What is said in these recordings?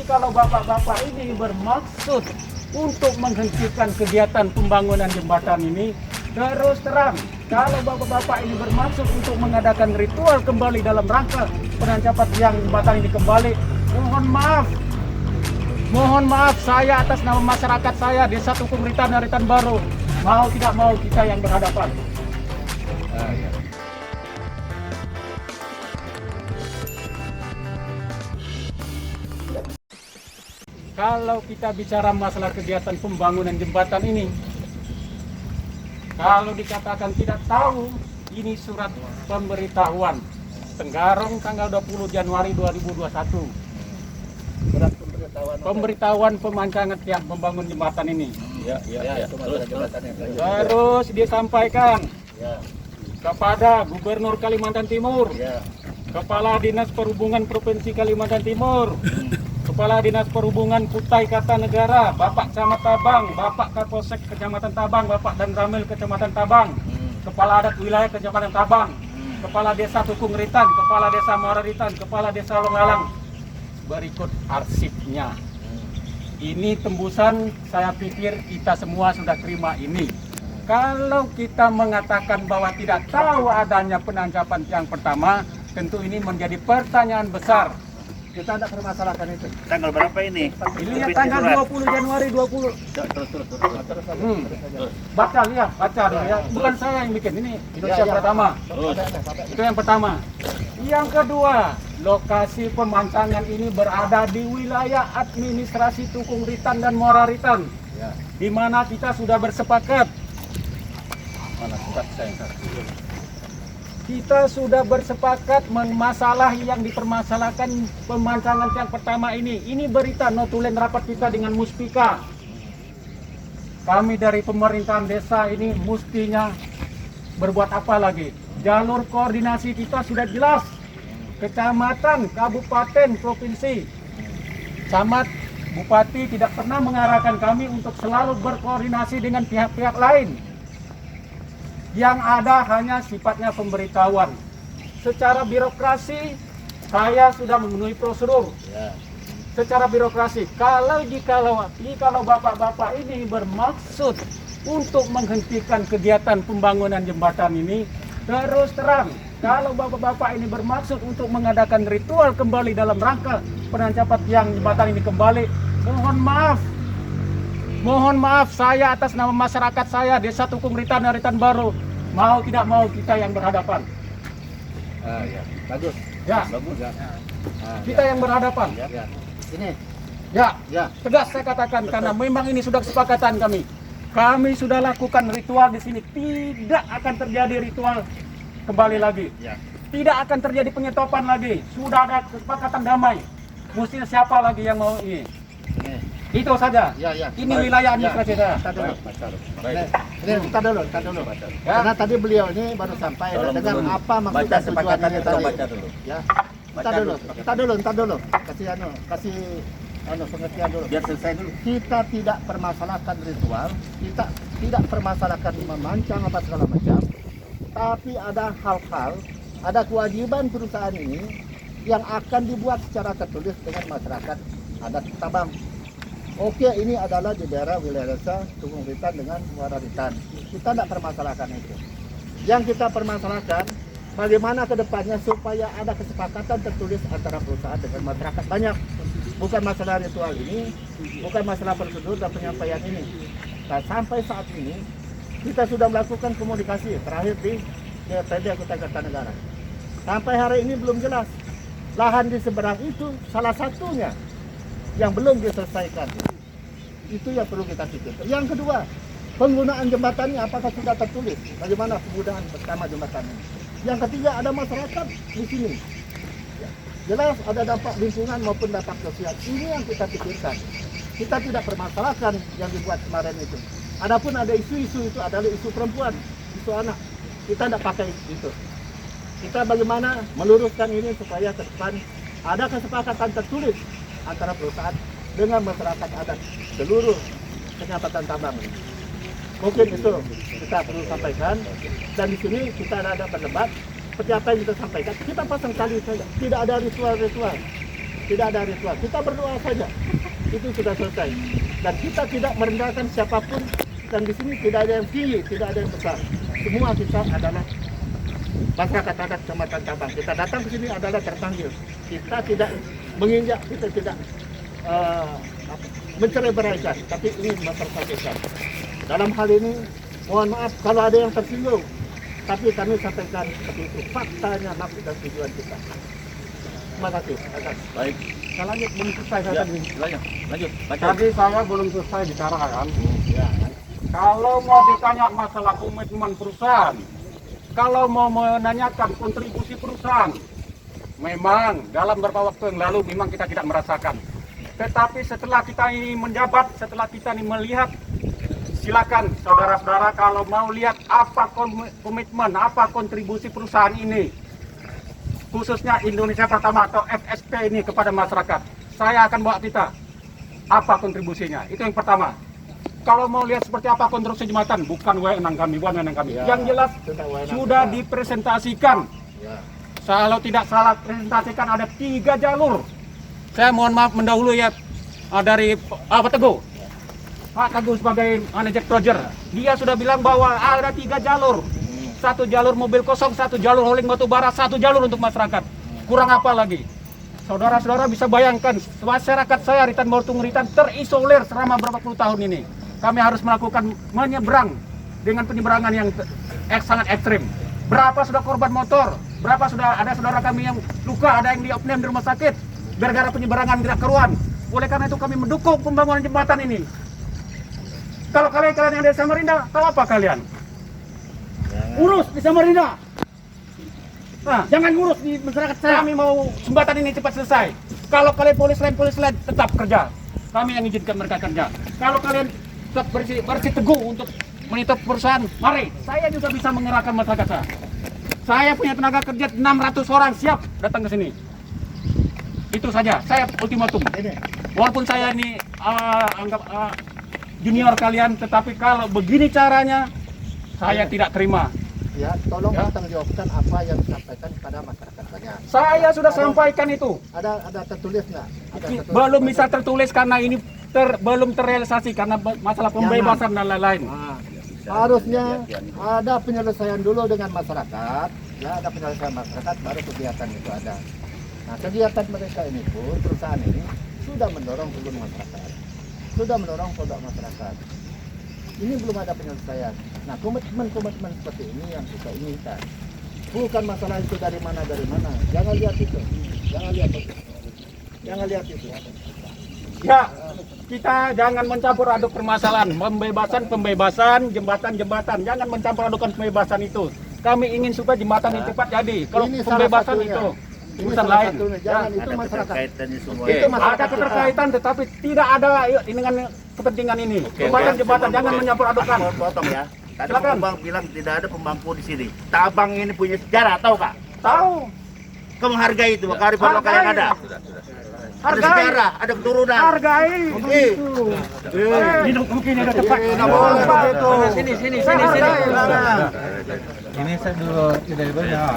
kalau bapak-bapak ini bermaksud untuk menghentikan kegiatan pembangunan jembatan ini, terus terang, kalau bapak-bapak ini bermaksud untuk mengadakan ritual kembali dalam rangka penancapan yang jembatan ini kembali, mohon maaf saya atas nama masyarakat saya Desa Tukung Ritan dan Ritan Baru, mau tidak mau kita yang berhadapan. Kalau kita bicara masalah kegiatan pembangunan jembatan ini, kalau dikatakan tidak tahu, ini surat pemberitahuan Tenggarong tanggal 20 Januari 2021. Surat pemberitahuan pemancangan tiang pembangun jembatan ini. Terus disampaikan ya, kepada Gubernur Kalimantan Timur, ya, Kepala Dinas Perhubungan Provinsi Kalimantan Timur, Kepala Dinas Perhubungan Kutai Kartanegara, Bapak Camat Tabang, Bapak Kapolsek Kecamatan Tabang, Bapak Dan Ramil Kecamatan Tabang, Kepala Adat Wilayah Kecamatan Tabang, Kepala Desa Tukung Ritan, Kepala Desa Muara Ritan, Kepala Desa Longalang. Berikut arsipnya. Ini tembusan, saya pikir kita semua sudah terima ini. Kalau kita mengatakan bahwa tidak tahu adanya penancapan tiang pertama, tentu ini menjadi pertanyaan besar. kita tidak permasalahkan itu. Tanggal berapa ini? Ini ya tanggal 20 Januari 20. Baca lihat, baca dulu ya. Bukan saya yang bikin, ini Indonesia Pertama. Itu yang pertama. Yang kedua, lokasi pemancangan ini berada di wilayah administrasi Tukung Ritan dan Muara Ritan, di mana kita sudah bersepakat. Mana surat saya? Kita sudah bersepakat masalah yang dipermasalahkan pemancangan yang pertama ini. Ini berita notulen rapat kita dengan Muspika. Kami dari pemerintahan desa ini mestinya berbuat apa lagi? Jalur koordinasi kita sudah jelas. Kecamatan, kabupaten, provinsi. Camat, bupati tidak pernah mengarahkan kami untuk selalu berkoordinasi dengan pihak-pihak lain. Yang ada hanya sifatnya pemberitahuan. Secara birokrasi, saya sudah memenuhi prosedur. Secara birokrasi, kalau bapak-bapak ini bermaksud untuk menghentikan kegiatan pembangunan jembatan ini, terus terang, kalau bapak-bapak ini bermaksud untuk mengadakan ritual kembali dalam rangka penancapan tiang jembatan ini kembali, mohon maaf saya atas nama masyarakat saya Desa Tukung Ritan dan Ritan Baru, mau tidak mau kita yang berhadapan. Bagus. Ya, Bagus. kita yang berhadapan. Ini. Ya, Ya. tegas saya katakan. Betul. Karena memang ini sudah kesepakatan kami. Kami sudah lakukan ritual di sini. Tidak akan terjadi ritual kembali lagi. Tidak akan terjadi penyetopan lagi. Sudah ada kesepakatan damai. Mestinya siapa lagi yang mau ini? Itu saja. Ini wilayah administrasi saya. Kita dulu. Karena tadi beliau ini baru sampai dengan apa maksud dan tujuannya tadi. Ya. Kita dulu. Kasih pengertian dulu. Biar selesai dulu. Kita tidak permasalahkan ritual, kita tidak permasalahkan memancang apa segala macam. Tapi ada hal-hal, ada kewajiban perusahaan ini yang akan dibuat secara tertulis dengan masyarakat adat Tabang. Oke, ini adalah di daerah wilayah desa Tukung Ritan dengan Muara Ritan. Kita tidak permasalahkan itu. Yang kita permasalahkan, bagaimana ke depannya supaya ada kesepakatan tertulis antara perusahaan dengan masyarakat banyak. Bukan masalah ritual ini, bukan masalah prosedur dan penyampaian ini. Nah, sampai saat ini, kita sudah melakukan komunikasi terakhir di DPD Kutai Kartanegara. Sampai hari ini belum jelas. Lahan di seberang itu salah satunya yang belum diselesaikan. Itu yang perlu kita pikirkan. Yang kedua, penggunaan jembatan ini apakah sudah tertulis? Bagaimana penggunaan bersama jembatan ini? Yang ketiga, ada masyarakat di sini. Jelas ada dampak lingkungan maupun dampak sosial. Ini yang kita pikirkan. Kita tidak permasalahkan yang dibuat kemarin itu. Adapun ada isu-isu itu adalah isu perempuan, isu anak. Kita tidak pakai itu. Kita bagaimana meluruskan ini supaya ke depan ada kesepakatan tertulis antara perusahaan dengan masyarakat adat seluruh Kecamatan Tabang. Mungkin itu kita perlu sampaikan, dan di sini kita ada berdebat seperti apa yang kita sampaikan. Kita pasang tali saja, tidak ada ritual-ritual. tidak ada ritual. Kita berdoa saja, itu sudah selesai. Dan kita tidak merendahkan siapapun. Dan di sini tidak ada yang tinggi, tidak ada yang besar. Semua kita adalah masyarakat adat Kecamatan Cabang. Kita datang ke sini adalah terpanggil. Kita tidak menginjak, kita tidak mencerai-beraikan, tapi ingin mempersatukan. Dalam hal ini, mohon maaf kalau ada yang tersinggung, tapi kami sampaikan seperti itu. Faktanya maksud dan tujuan kita. Terima kasih. Baik. Saya lanjut, belum selesai saya tadi. Lanjut. Tadi saya belum selesai bicara kan. Ya, Kalau mau ditanya masalah komitmen perusahaan, kalau mau menanyakan kontribusi perusahaan, memang dalam beberapa waktu yang lalu memang kita tidak merasakan. Tetapi setelah kita ini menjabat, setelah kita ini melihat, silakan saudara-saudara kalau mau lihat apa komitmen, apa kontribusi perusahaan ini, khususnya Indonesia Pertama atau FSP ini kepada masyarakat. Saya akan bawa kita apa kontribusinya. Itu yang pertama. Kalau mau lihat seperti apa konstruksi jembatan, bukan wewenang kami, bukan wewenang kami. Ya, Yang jelas sudah kita. dipresentasikan. Ya. Kalau tidak salah presentasikan ada 3 jalur. Saya mohon maaf mendahului ya dari Pak Teguh. Pak Teguh sebagai manajer projer, dia sudah bilang bahwa ada 3 jalur. 1 jalur mobil kosong, 1 jalur hauling batu bara, 1 jalur untuk masyarakat. Kurang apa lagi? Saudara-saudara bisa bayangkan, masyarakat saya Ritan Bortung Ritan terisolir selama berapa puluh tahun ini. Kami harus melakukan menyeberang dengan penyeberangan yang sangat ekstrim. Berapa sudah korban motor? Berapa sudah ada saudara kami yang luka, ada yang diopname di rumah sakit gara-gara penyeberangan tidak keruan. Oleh karena itu kami mendukung pembangunan jembatan ini. Kalau kalian yang dari Samarinda, tahu apa kalian? Urus di Samarinda. Nah, jangan ngurus di masyarakat saya. Kami mau jembatan ini cepat selesai. Kalau kalian polis lain tetap kerja. Kami yang izinkan mereka kerja. Kalau kalian tetap bersih teguh untuk menitip perusahaan, mari. Saya juga bisa mengerahkan masyarakat saya. Saya punya tenaga kerja 600 orang siap datang ke sini. Itu saja. Saya ultimatum. Walaupun saya ini junior kalian, tetapi kalau begini caranya, saya tidak terima. Ya, tolong pertanggungjawabkan apa yang disampaikan kepada masyarakat banyak. Saya sudah sampaikan itu. Ada tertulis nggak? Belum bisa tertulis karena ini belum terrealisasi karena masalah pembebasan dan lain-lain. Nah, harusnya ada penyelesaian dulu dengan masyarakat. Ya, ada penyelesaian masyarakat baru kegiatan itu ada. Nah, kegiatan mereka ini pun perusahaan ini sudah mendorong turun masyarakat, sudah mendorong produk masyarakat. Ini belum ada penyelesaian. Nah, komitmen seperti ini yang kita inginkan. Bukan masalah itu dari mana. Jangan lihat itu. Jangan lihat itu. Ya, kita jangan mencampur aduk permasalahan. Pembebasan, jembatan. Jangan mencampur adukan pembebasan itu. Kami ingin supaya jembatan ini cepat jadi. Kalau Ini pembebasan salah itu Ini urusan salah lain. satunya. Jangan itu masyarakat. Itu ada keterkaitan, tetapi tidak ada dengan kepentingan ini. Jembatan, jangan mencampur adukan. Mohon potong ya. Tadi Silakan. Bang bilang tidak ada pembangku di sini. Tabang ini punya sejarah, tahu kak? Tahu. Kau menghargai itu, kearifan lokal yang ada. Ada Hargai. sejarah, ada keturunan. Hargai. Oke. Ini mungkin udah tepat. Tidak boleh begitu. Sini. Ini saya dulu tidak banyak.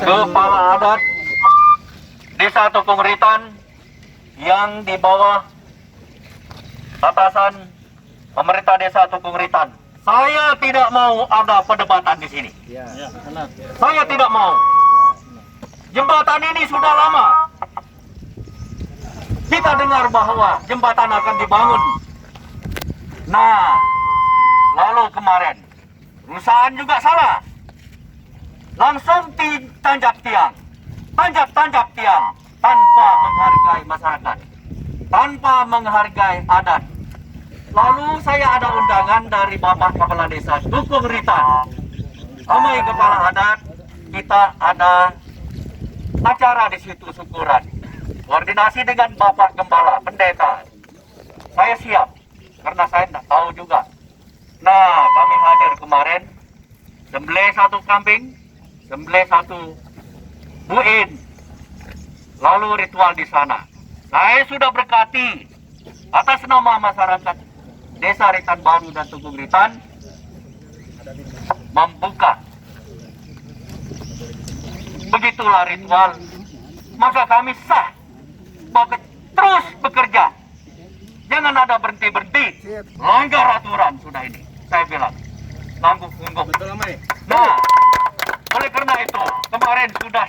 Kepala adat Desa Tukung Ritan yang di bawah atasan pemerintah Desa Tukung Ritan. Saya tidak mau ada perdebatan di sini. Saya tidak mau. Jembatan ini sudah lama. Kita dengar bahwa jembatan akan dibangun. Nah, lalu kemarin perusahaan juga salah. Langsung tanjak tiang tanpa menghargai masyarakat, tanpa menghargai adat. Lalu saya ada undangan dari Bapak Kepala Desa Tukung Ritan. Ramai kepala adat, kita ada acara di situ syukuran. Koordinasi dengan Bapak Gembala, pendeta. Saya siap, karena saya tidak tahu juga. Nah, kami hadir kemarin, sembelih 1 kambing, sembelih 1 buin, lalu ritual di sana. Saya sudah berkati atas nama masyarakat Desa Ritan Baru dan Tukung Ritan, membuka. Begitulah ritual. Maka kami sah bahwa terus bekerja. Jangan ada berhenti-berhenti. Langgar aturan sudah ini. Saya bilang. Nanggung-nanggung. Nah, oleh karena itu kemarin sudah